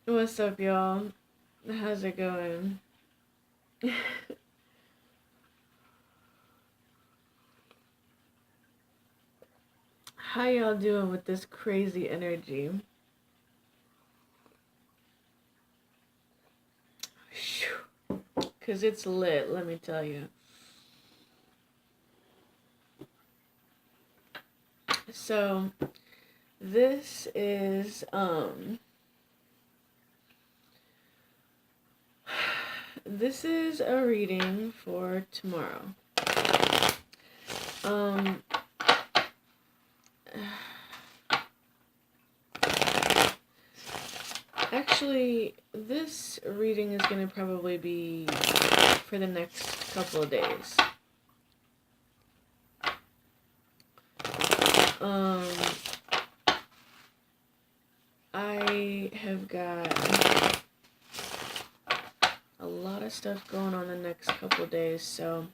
What's up, y'all? How's it going? How y'all doing with this crazy energy? Cause it's lit, let me tell you. So, this is, this is a reading for tomorrow. Actually, this reading is going to probably be for the next couple of days. I have got a lot of stuff going on the next couple of days, so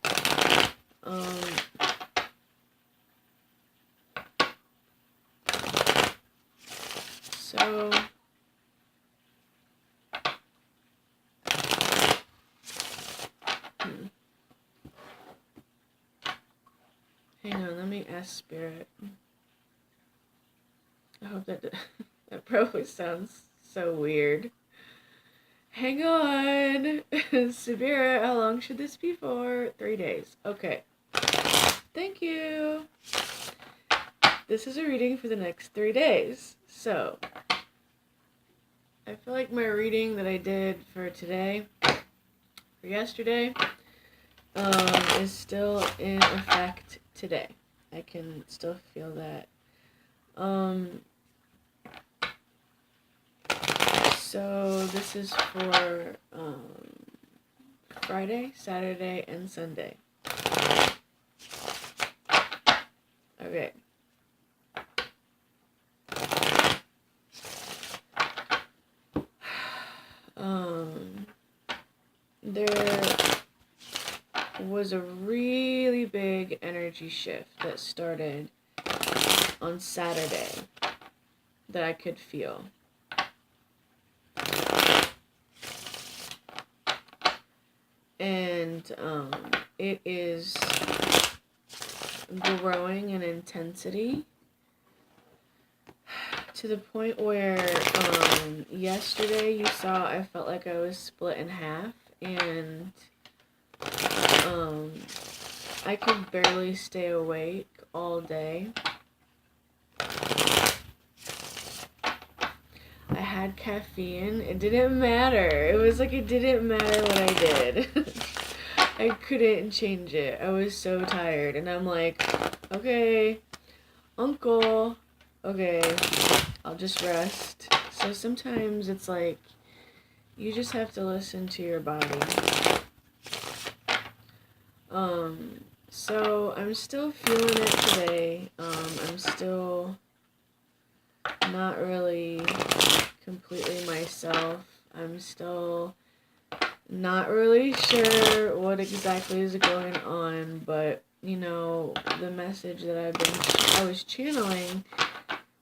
hang on, let me ask Spirit. I hope that that probably sounds so weird. Hang on. Spirit, how long should this be for? 3 days. Okay. Thank you. This is a reading for the next 3 days. So, I feel like my reading that I did for today, for yesterday, is still in effect today. I can still feel that. So this is for Friday, Saturday, and Sunday. Okay. There was a really big energy shift that started on Saturday that I could feel. And it is growing in intensity to the point where yesterday you saw I felt like I was split in half, and I could barely stay awake all day. I had caffeine. It didn't matter. It was like it didn't matter what I did. I couldn't change it. I was so tired. And I'm like, okay, uncle, okay, I'll just rest. So sometimes it's like, you just have to listen to your body. So I'm still feeling it today. I'm still not really completely myself. I'm still not really sure what exactly is going on, but you know, the message that I was channeling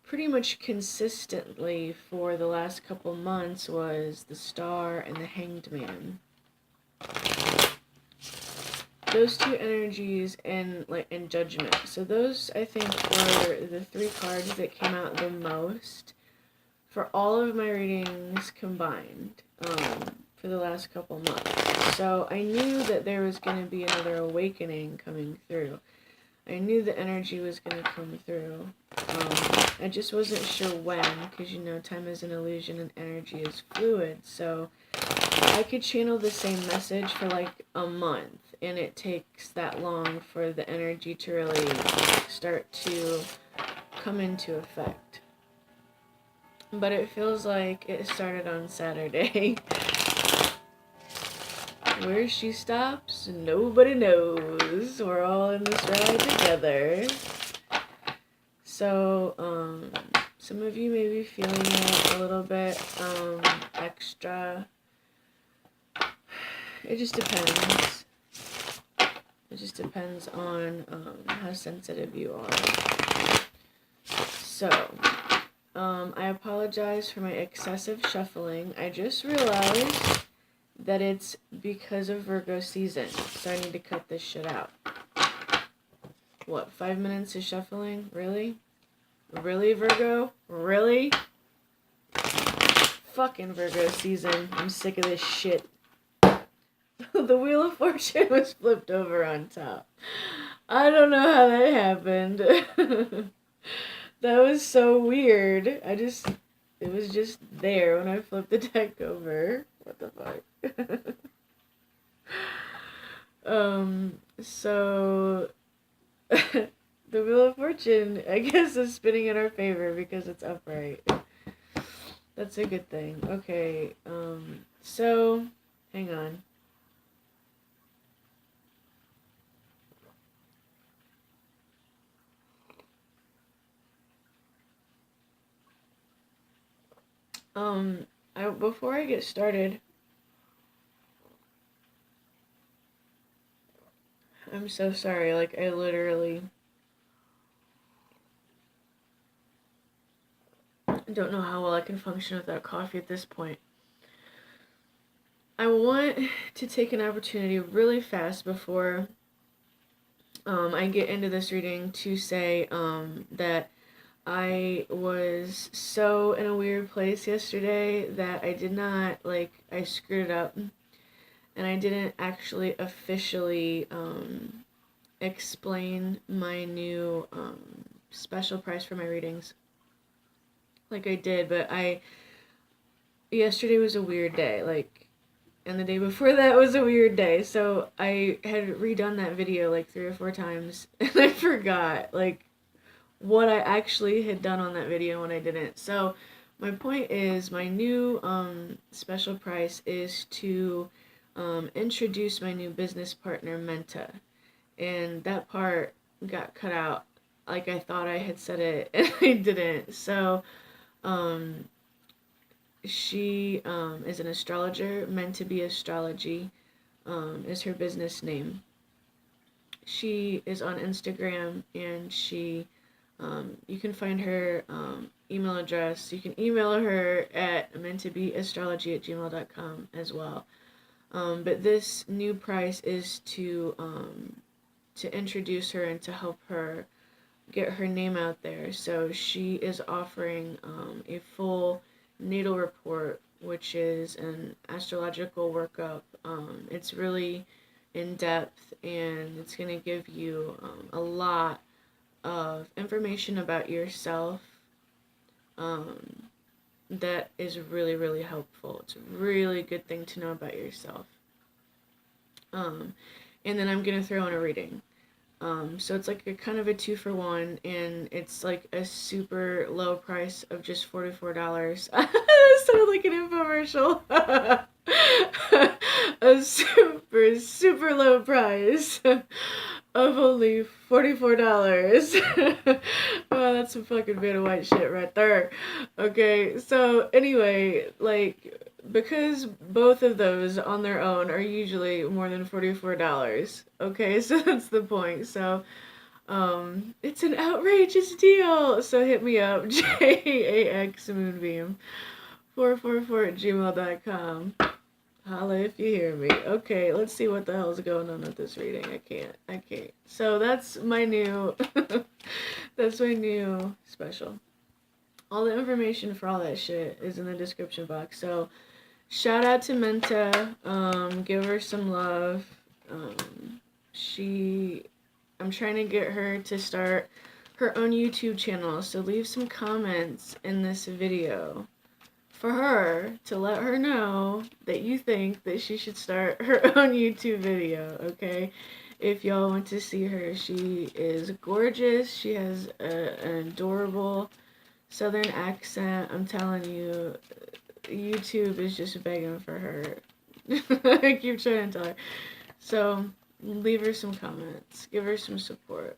pretty much consistently for the last couple months was the Star and the Hanged Man. Those two energies and Judgment. So those, I think, were the 3 cards that came out the most for all of my readings combined for the last couple months. So I knew that there was going to be another awakening coming through. I knew the energy was going to come through. I just wasn't sure when, because you know, time is an illusion and energy is fluid. So I could channel the same message for like a month, and it takes that long for the energy to really start to come into effect. But it feels like it started on Saturday. Where she stops, nobody knows. We're all in this ride together. So, some of you may be feeling it a little bit extra. It just depends. It just depends on how sensitive you are. So, I apologize for my excessive shuffling. I just realized that it's because of Virgo season, so I need to cut this shit out. What, 5 minutes of shuffling? Really? Really, Virgo? Really? Fucking Virgo season. I'm sick of this shit. The Wheel of Fortune was flipped over on top. I don't know how that happened. That was so weird. It was just there when I flipped the deck over. What the fuck? So the Wheel of Fortune, I guess, is spinning in our favor because it's upright. That's a good thing. Okay, so, hang on. Before I get started, I'm so sorry, like, I literally don't know how well I can function without coffee at this point. I want to take an opportunity really fast before I get into this reading to say that I was so in a weird place yesterday that I did not, I screwed it up, and I didn't actually officially explain my new special price for my readings like I did, but yesterday was a weird day, and the day before that was a weird day, so I had redone that video 3 or 4 times, and I forgot, what I actually had done on that video and what I didn't. So my point is, my new special price is to introduce my new business partner, Minta. And that part got cut out like I thought I had said it, and I didn't. So she is an astrologer. Minta B Astrology is her business name. She is on Instagram, and you can find her email address. You can email her at mintabastrology@gmail.com as well. But this new price is to introduce her and to help her get her name out there. So she is offering a full natal report, which is an astrological workup. It's really in depth, and it's going to give you a lot of information about yourself that is really, really helpful. It's a really good thing to know about yourself. And then I'm going to throw in a reading. So it's like a kind of a 2-for-1, and it's like a super low price of just $44. That sounded like an infomercial. A super, super low price of only $44. Wow, that's some fucking Vanna White shit right there. Okay, so anyway, because both of those on their own are usually more than $44. Okay, so that's the point. So it's an outrageous deal. So hit me up, JAX Moonbeam 444@gmail.com. Holla if you hear me. Okay, let's see what the hell's going on with this reading. I can't. So that's my new special. All the information for all that shit is in the description box. So shout out to Minta. Give her some love. I'm trying to get her to start her own YouTube channel. So leave some comments in this video for her to let her know that you think that she should start her own YouTube video, okay? If y'all want to see her, she is gorgeous. She has an adorable southern accent. I'm telling you, YouTube is just begging for her. I keep trying to tell her. So leave her some comments. Give her some support.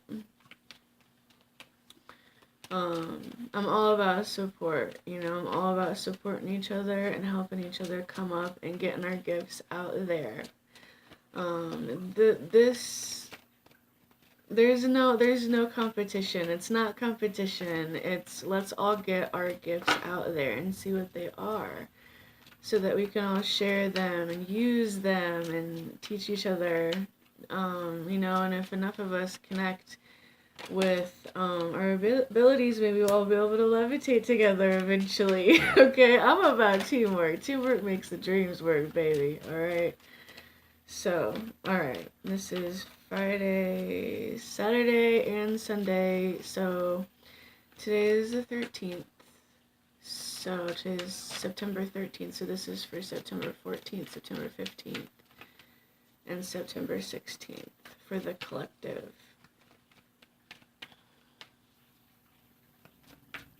I'm all about support, I'm all about supporting each other and helping each other come up and getting our gifts out there. This there's no competition. It's not competition. It's let's all get our gifts out there and see what they are, so that we can all share them and use them and teach each other. And if enough of us connect with our abilities, maybe we'll all be able to levitate together eventually. Okay, I'm about teamwork. Teamwork makes the dreams work, baby. All right. So, all right. This is Friday, Saturday, and Sunday. So today is the 13th. So today is September 13th. So this is for September 14th, September 15th, and September 16th for the collective.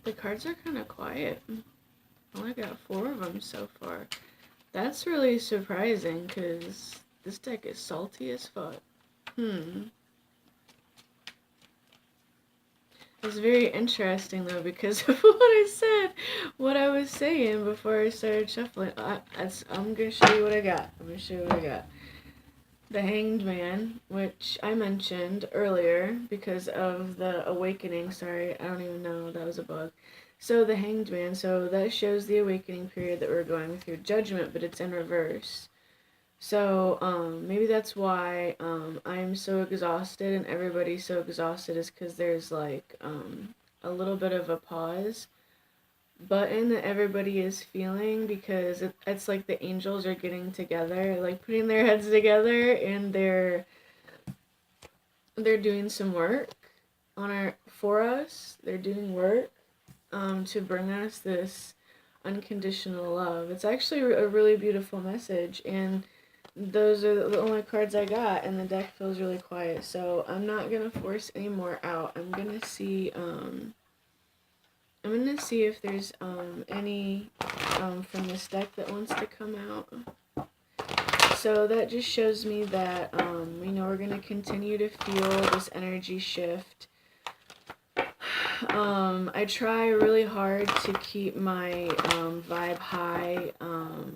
The cards are kind of quiet. I only got 4 of them so far. That's really surprising because this deck is salty as fuck. It's very interesting though because of what I was saying before I started shuffling. I'm gonna show you what I got. The Hanged Man, which I mentioned earlier because of the awakening. Sorry, I don't even know, that was a bug. So the Hanged Man, so that shows the awakening period that we're going through. Judgment, but it's in reverse. So maybe that's why I'm so exhausted and everybody's so exhausted, is because there's like a little bit of a pause button that everybody is feeling, because it's like the angels are getting together, like putting their heads together, and they're doing some work for us. They're doing work to bring us this unconditional love. It's actually a really beautiful message, and those are the only cards I got, and the deck feels really quiet, so I'm not gonna force any more out. I'm gonna see if there's any from this deck that wants to come out. So that just shows me that we're gonna continue to feel this energy shift. I try really hard to keep my vibe high.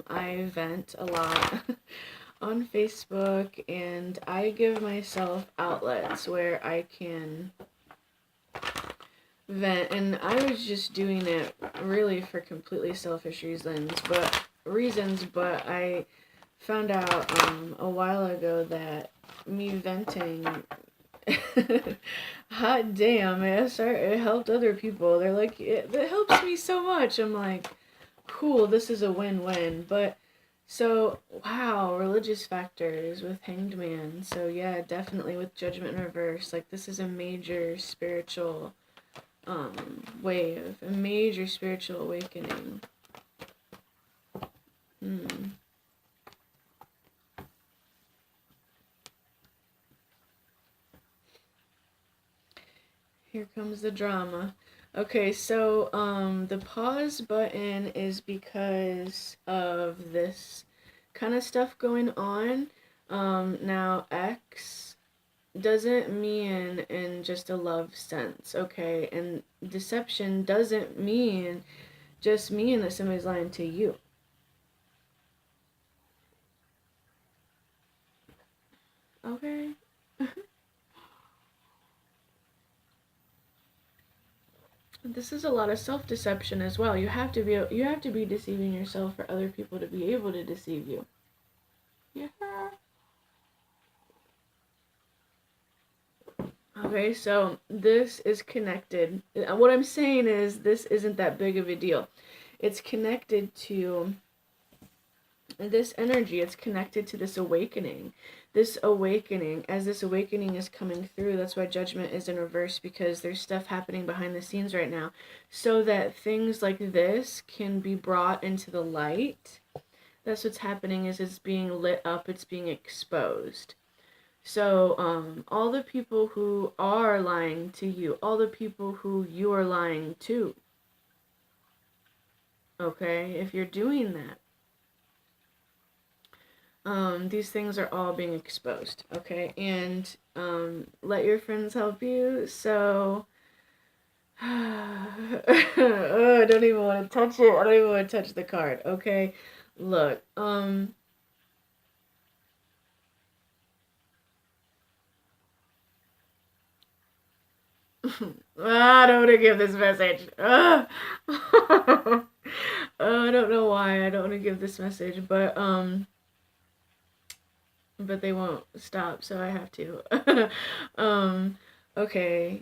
I vent a lot on Facebook, and I give myself outlets where I can vent, and I was just doing it really for completely selfish reasons, but I found out a while ago that me venting hot damn, it helped other people. They're like, it helps me so much. I'm like, cool, this is a win-win. But so, wow, religious factors with Hanged Man. So yeah, definitely with Judgment in reverse. Like, this is a major spiritual wave, a major spiritual awakening. Here comes the drama. Okay, so the pause button is because of this kind of stuff going on. Now X doesn't mean in just a love sense, okay? And deception doesn't mean just mean that somebody's lying to you. Okay? This is a lot of self-deception as well. You have to be deceiving yourself for other people to be able to deceive you. Yeah. Okay, so this is connected. What I'm saying is this isn't that big of a deal. It's connected to this energy. It's connected to this awakening. As this awakening is coming through, that's why Judgment is in reverse, because there's stuff happening behind the scenes right now, so that things like this can be brought into the light. That's what's happening, is it's being lit up, it's being exposed. So all the people who are lying to you, all the people who you are lying to, okay, if you're doing that, these things are all being exposed, okay? And let your friends help you. So oh, I don't even want to touch it. I don't even want to touch the card, okay? Look, I don't want to give this message. I don't know why I don't want to give this message, but they won't stop, so I have to. Okay.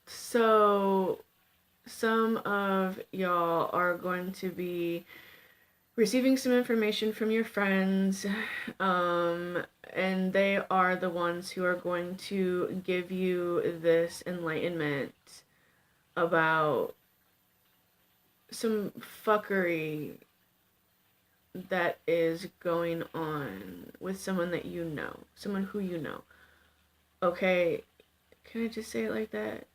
So some of y'all are going to be receiving some information from your friends, and they are the ones who are going to give you this enlightenment about some fuckery that is going on with someone that you know, someone who you know. Okay, can I just say it like that?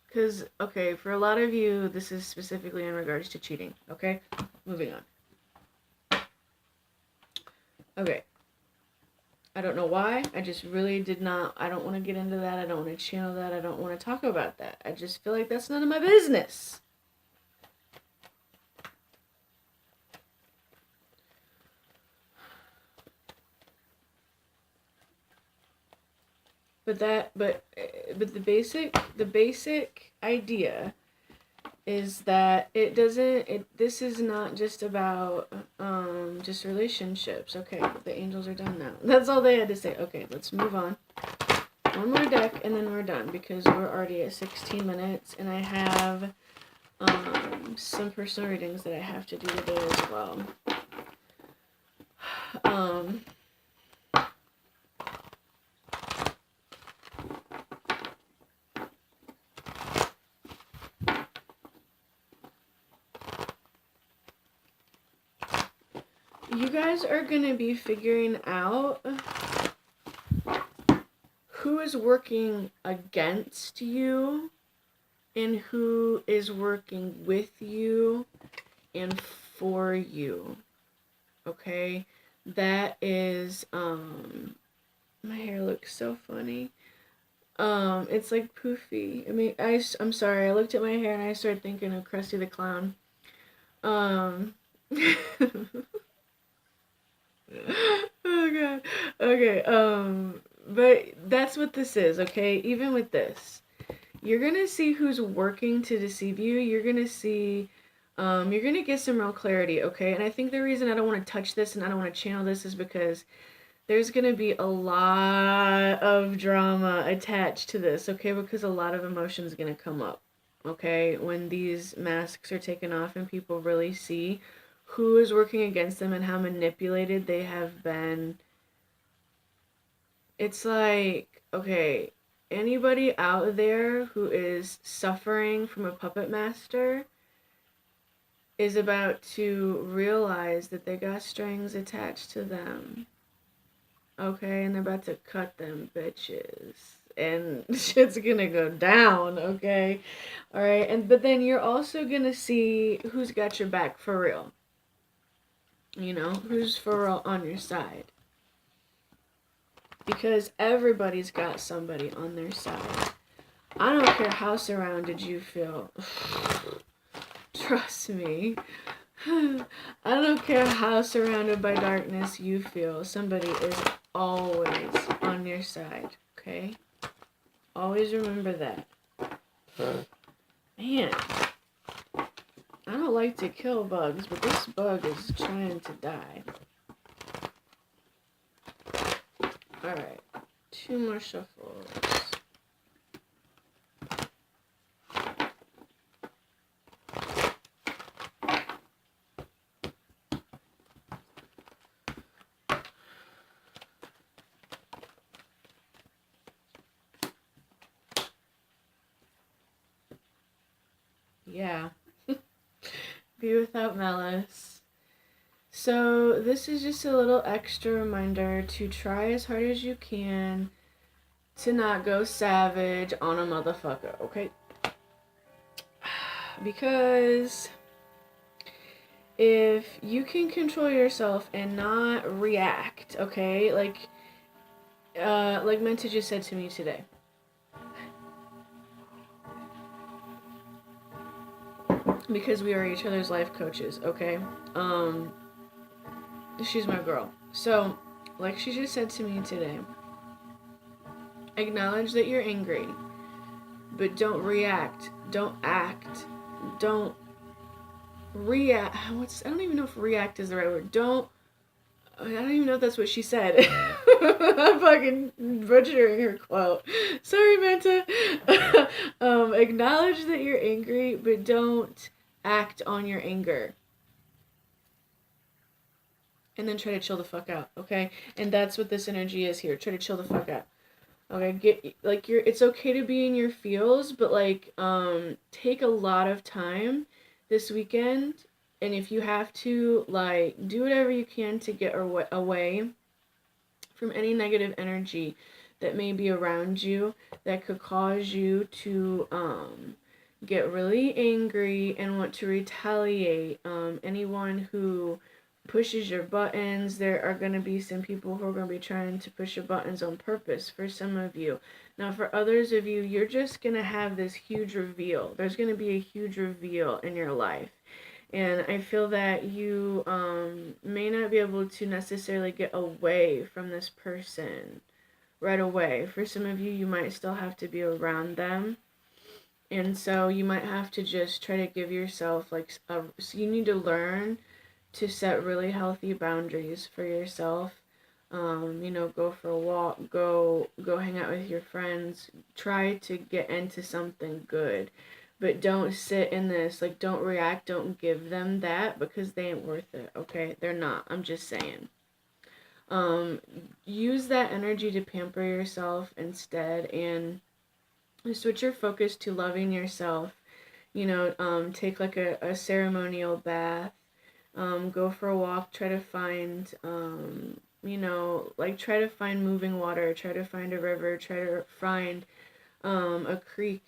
Because, okay, for a lot of you, this is specifically in regards to cheating, okay? Moving on. Okay. I don't know why. I just really did not. I don't want to get into that. I don't want to channel that. I don't want to talk about that. I just feel like that's none of my business. But the basic idea is that this is not just about just relationships. Okay, the angels are done now. That's all they had to say. Okay, let's move on. One more deck and then we're done because we're already at 16 minutes and I have some personal readings that I have to do today as well. You guys are going to be figuring out who is working against you and who is working with you and for you. Okay? That is, my hair looks so funny. It's like poofy. I mean, I'm sorry, I looked at my hair and I started thinking of Krusty the Clown. Oh god. Okay, but that's what this is, okay? Even with this, you're gonna see who's working to deceive you. You're gonna see, you're gonna get some real clarity, okay? And I think the reason I don't want to touch this and I don't want to channel this is because there's gonna be a lot of drama attached to this, okay? Because a lot of emotions gonna come up, okay? When these masks are taken off and people really see who is working against them and how manipulated they have been. It's like, okay, anybody out there who is suffering from a puppet master is about to realize that they got strings attached to them. Okay, and they're about to cut them bitches. And shit's gonna go down, okay? Alright, but then you're also gonna see who's got your back for real. You know, who's for real on your side. Because everybody's got somebody on their side. I don't care how surrounded you feel. Trust me. I don't care how surrounded by darkness you feel. Somebody is always on your side, okay? Always remember that. Man. I don't like to kill bugs, but this bug is trying to die. Alright. 2 more shuffles. Yeah. Be without malice. So this is just a little extra reminder to try as hard as you can to not go savage on a motherfucker, okay? Because if you can control yourself and not react, okay? Like Minta just said to me today. Because we are each other's life coaches, okay? She's my girl. So, like she just said to me today, acknowledge that you're angry, but don't react, don't act, don't react. I don't even know if react is the right word. I don't even know if that's what she said. I'm fucking butchering her quote. Sorry, Minta. Acknowledge that you're angry, but don't act on your anger. And then try to chill the fuck out, okay? And that's what this energy is here. Try to chill the fuck out. Okay, it's okay to be in your feels, but take a lot of time this weekend, and if you have to, do whatever you can to get away from any negative energy that may be around you that could cause you to get really angry and want to retaliate. Anyone who pushes your buttons, there are going to be some people who are going to be trying to push your buttons on purpose for some of you. Now, for others of you, you're just going to have this huge reveal. There's going to be a huge reveal in your life. And I feel that you may not be able to necessarily get away from this person right away. For some of you, you might still have to be around them. And so you might have to just try to give yourself, so you need to learn to set really healthy boundaries for yourself. Go for a walk, go hang out with your friends, try to get into something good. But don't sit in this, don't react, don't give them that, because they ain't worth it, okay? They're not, I'm just saying. Use that energy to pamper yourself instead, and switch your focus to loving yourself. Take a ceremonial bath, go for a walk, try to find, try to find moving water, try to find a river, try to find a creek.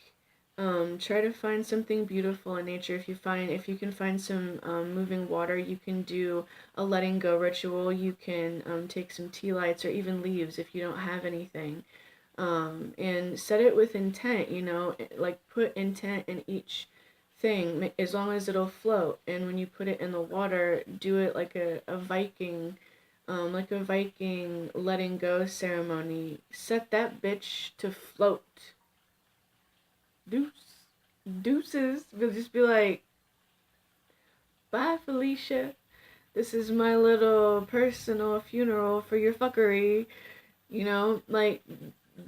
Try to find something beautiful in nature. If you can find some moving water, you can do a letting go ritual. You can take some tea lights or even leaves if you don't have anything. And set it with intent, put intent in each thing as long as it'll float. And when you put it in the water, do it like a Viking letting go ceremony. Set that bitch to float. Deuces. We'll just be like, bye, Felicia. This is my little personal funeral for your fuckery.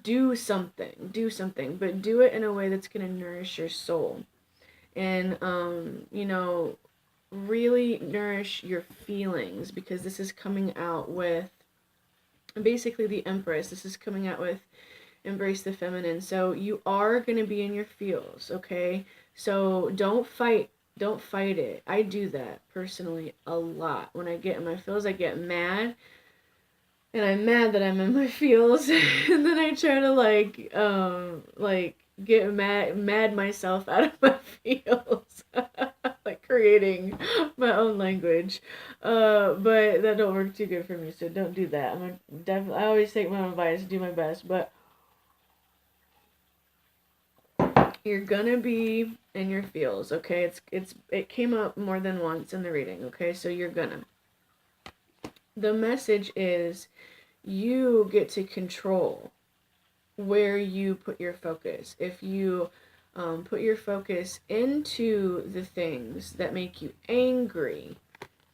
Do something, but do it in a way that's going to nourish your soul. And, really nourish your feelings, because this is coming out with basically the Empress. This is coming out with embrace the feminine. So you are going to be in your feels, okay? So don't fight it. I do that personally a lot. When I get in my feels, I get mad, and I'm mad that I'm in my feels, and then I try to get mad myself out of my feels. Creating my own language, but that don't work too good for me, so don't do that. I always take my own advice, do my best, but you're gonna be in your feels, okay? It came up more than once in the reading, okay? So you're gonna. The message is you get to control where you put your focus. If you put your focus into the things that make you angry,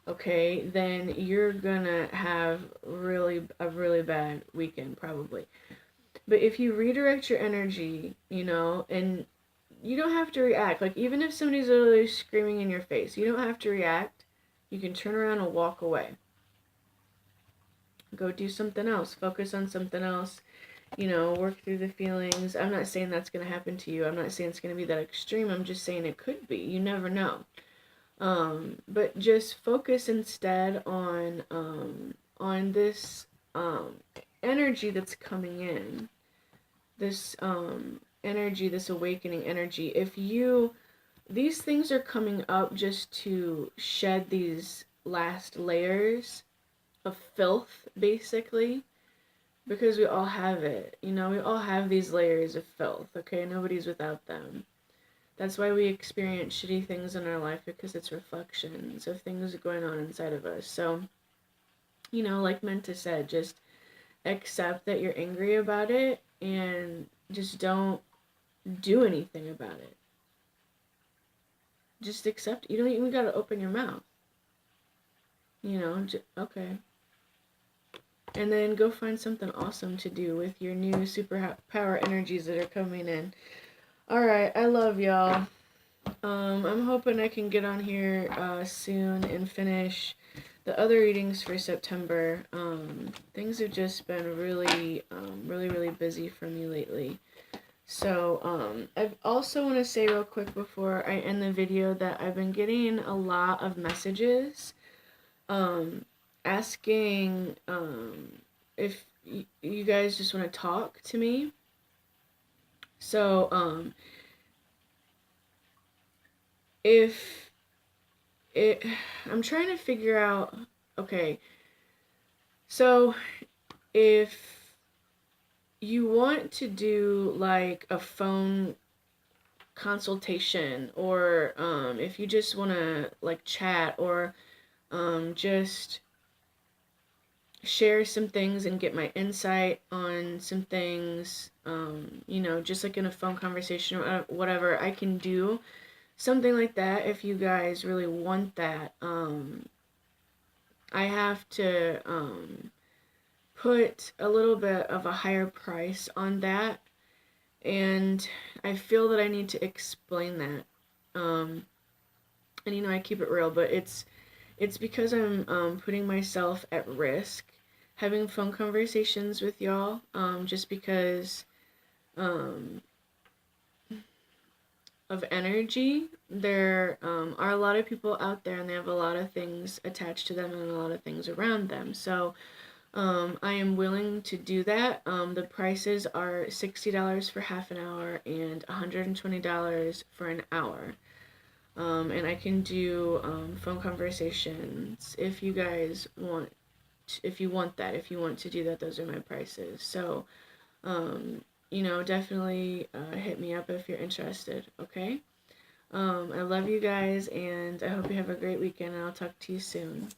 okay, then you're gonna have a really bad weekend probably. But if you redirect your energy, and you don't have to react. Even if somebody's literally screaming in your face, you don't have to react. You can turn around and walk away. Go do something else. Focus on something else. Work through the feelings. I'm not saying that's going to happen to you. I'm not saying it's going to be that extreme. I'm just saying it could be. You never know. But just focus instead on this energy that's coming in. This energy, this awakening energy. These things are coming up just to shed these last layers of filth, basically, because we all have it. We all have these layers of filth, okay? Nobody's without them. That's why we experience shitty things in our life, because it's reflections of things going on inside of us. So you know, like Minta said, just accept that you're angry about it and just don't do anything about it. Just accept it. You don't even gotta open your mouth. You know, okay. And then go find something awesome to do with your new superpower energies that are coming in. Alright, I love y'all. I'm hoping I can get on here soon and finish the other readings for September. Things have just been really busy for me lately. So, I also want to say real quick before I end the video that I've been getting a lot of messages asking if you guys just want to talk to me. So, if it, I'm trying to figure out, okay, so if you want to do like a phone consultation, or if you just want to like chat, or just share some things and get my insight on some things, you know, just like in a phone conversation or whatever, I can do something like that if you guys really want that. I have to put a little bit of a higher price on that, and I feel that I need to explain that. And you know, I keep it real, but it's because I'm putting myself at risk having phone conversations with y'all, just because um, of energy. There are a lot of people out there, and they have a lot of things attached to them and a lot of things around them. So I am willing to do that. The prices are $60 for half an hour and $120 for an hour. And I can do phone conversations if you guys want. If you want that, if you want to do that, those are my prices. So, you know, definitely hit me up if you're interested. Okay. I love you guys, and I hope you have a great weekend. And I'll talk to you soon.